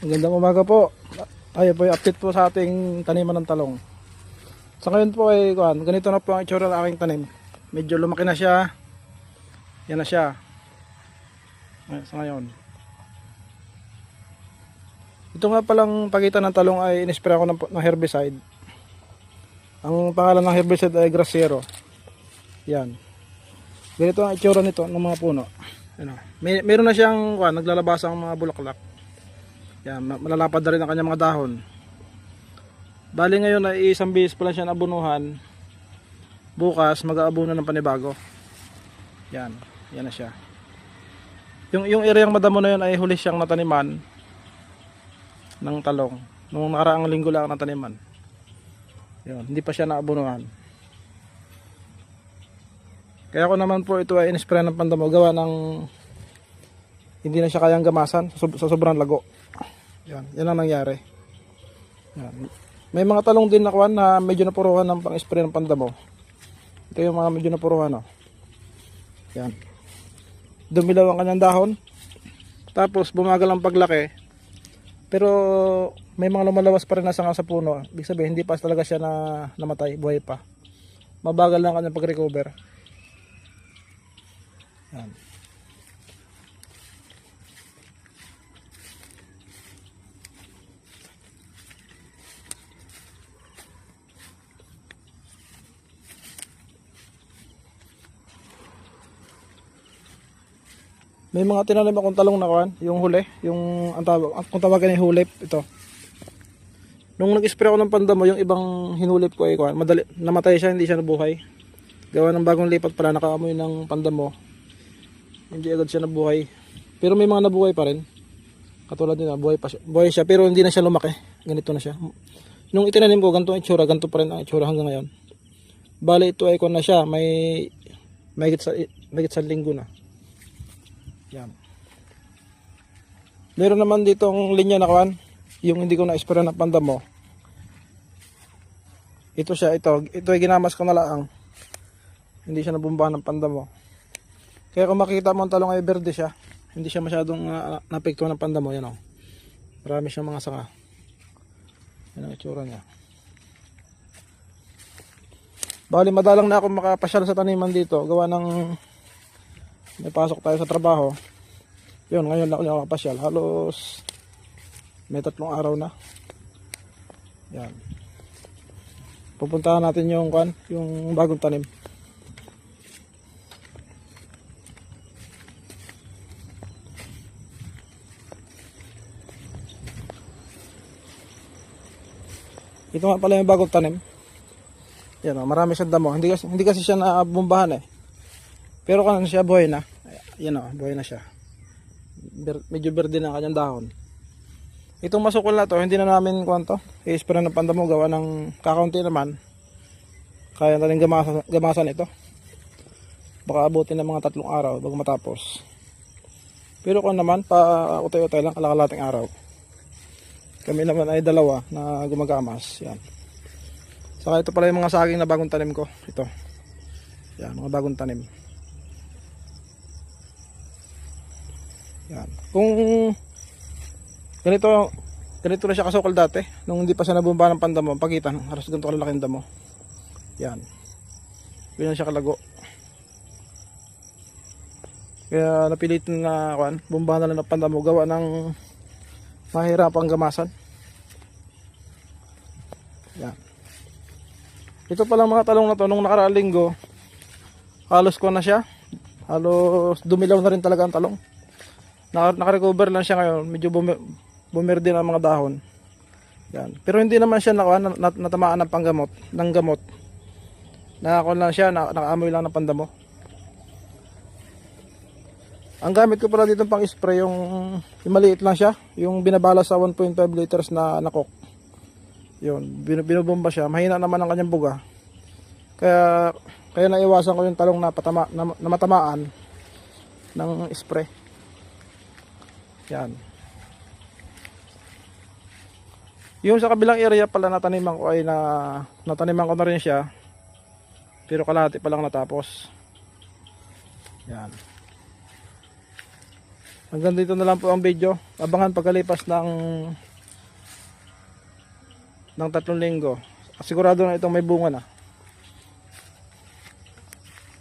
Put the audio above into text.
Magandang umaga po. Ayun po yung update po sa ating taniman ng talong. Sa ngayon po ay ganito na po ang itsura ng aking tanim. Medyo lumaki na siya. Yan na siya. Sa ngayon. Ito nga palang pagitan ng talong ay inispray ako ng herbicide. Ang pangalan ng herbicide ay Grasero. Yan. Ganito ang itsura nito ng mga puno. Ano, meron na siyang naglalabas ang mga bulaklak. Yan, malalapad na rin ang kanyang mga dahon. Bali ngayon ay isang bihis pa lang siya nabunuhan. Bukas mag-aabuno ng panibago. Yan, yan na siya. Yung area ng madamo na yun ay huli siyang nataniman ng talong. Nung nakaraang linggo lang nataniman. Yun, hindi pa siya naabunuhan. Kaya ako naman po ito ay inispray ng pandamo gawa ng hindi na siya kayang gamasan sa sobrang lago. Yan ang nangyari. Yan. May mga talong din na na medyo napuruhan ng pang-spray ng pandamo. Ito yung mga medyo napuruhan. Yan. Dumilaw ang kanyang dahon. Tapos bumagal ang paglaki. Pero may mga lumalawas pa rin na sanga sa puno. Ibig sabihin hindi pa talaga siya namatay, buhay pa. Mabagal lang ang kanyang pag-recover. Yan. May mga tinanim akong talong na yung huli, yung kung tawagan ay hulip ito. Nung nag-spray ako ng pandamo, yung ibang hinulip ko ay madali namatay siya, hindi siya nabuhay. Gawa ng bagong lipat pala nakaamoy ng pandamo. Hindi agad siya nabuhay. Pero may mga nabuhay pa rin. Katulad nila, buhay siya pero hindi na siya lumaki. Ganito na siya. Nung itinanim ko, ganito ang itsura, ganito pa rin ang itsura hanggang ngayon. Bale ito ay na siya, may higit sa linggo na. Yan. Meron naman ditong linya na yung hindi ko na-spray ng pandamo. Ito siya, ito ay ginamas ko na lang. Hindi siya nabumbahan ng pandamo. Kaya kung makita mo ang talong ay berde siya. Hindi siya masyadong napektuhan ng pandamo. Yan o. Marami siyang mga sanga. Yan ang itsura niya. Bali madalang na ako makapasyal sa taniman dito. Gawa ng may pasok tayo sa trabaho. Yun, ngayon lang ako nakapasyal. Halos may 3 araw na. Yan. Pupuntahan natin yung bagong tanim. Ito nga pala yung bagong tanim. Yan o, marami siyang damo. Hindi kasi siya nabumbahan eh. Pero siya buhay na. Yan o, buhay na siya. Medyo berde na ang kanyang dahon. Itong masukol na to, hindi na namin i-spray ng pandamo gawa ng kakaunti naman. Kaya na rin gamasan ito. Baka abutin ng mga 3 araw bago matapos. Pero naman, pa-utay-utay lang, kalakalating araw. Kami naman ay 2 na gumagamas. Yan. Saka ito pala yung mga saging na bagong tanim ko. Ito. Yan, mga bagong tanim. Yan. Kung ganito na siya kasukal dati, nung hindi pa siya nabumba ng pandamo, pagitan, halos ganito kalalaking damo. Yan. Ganyan siya kalago. Kaya napilitin na bumbahan na lang ng pandamo gawa ng mahirapang gamasan. Yan. Ito palang mga talong na to, nung nakaraang linggo, halos na siya. Halos dumilaw na rin talaga ang talong. Naka-recover lang siya ngayon, medyo bumerde na ang mga dahon. Yan. Pero hindi naman siya natamaan ng gamot. Lang siya, nakaamoy lang ng pandamo. Ang gamit ko pala dito pang spray yung maliit lang siya, yung binabala sa 1.5 liters na coke. Yun, binubomba siya, mahina naman ang kanyang buga. Kaya naiwasan ko yung talong na matamaan ng spray. Yan. Yung sa kabilang area pala nataniman ko ay nataniman ko na rin siya. Pero kalahati pa lang natapos. Yan. Hanggang dito na lang po ang video. Abangan pagkalipas ng 3 linggo. Sigurado na itong may bunga na.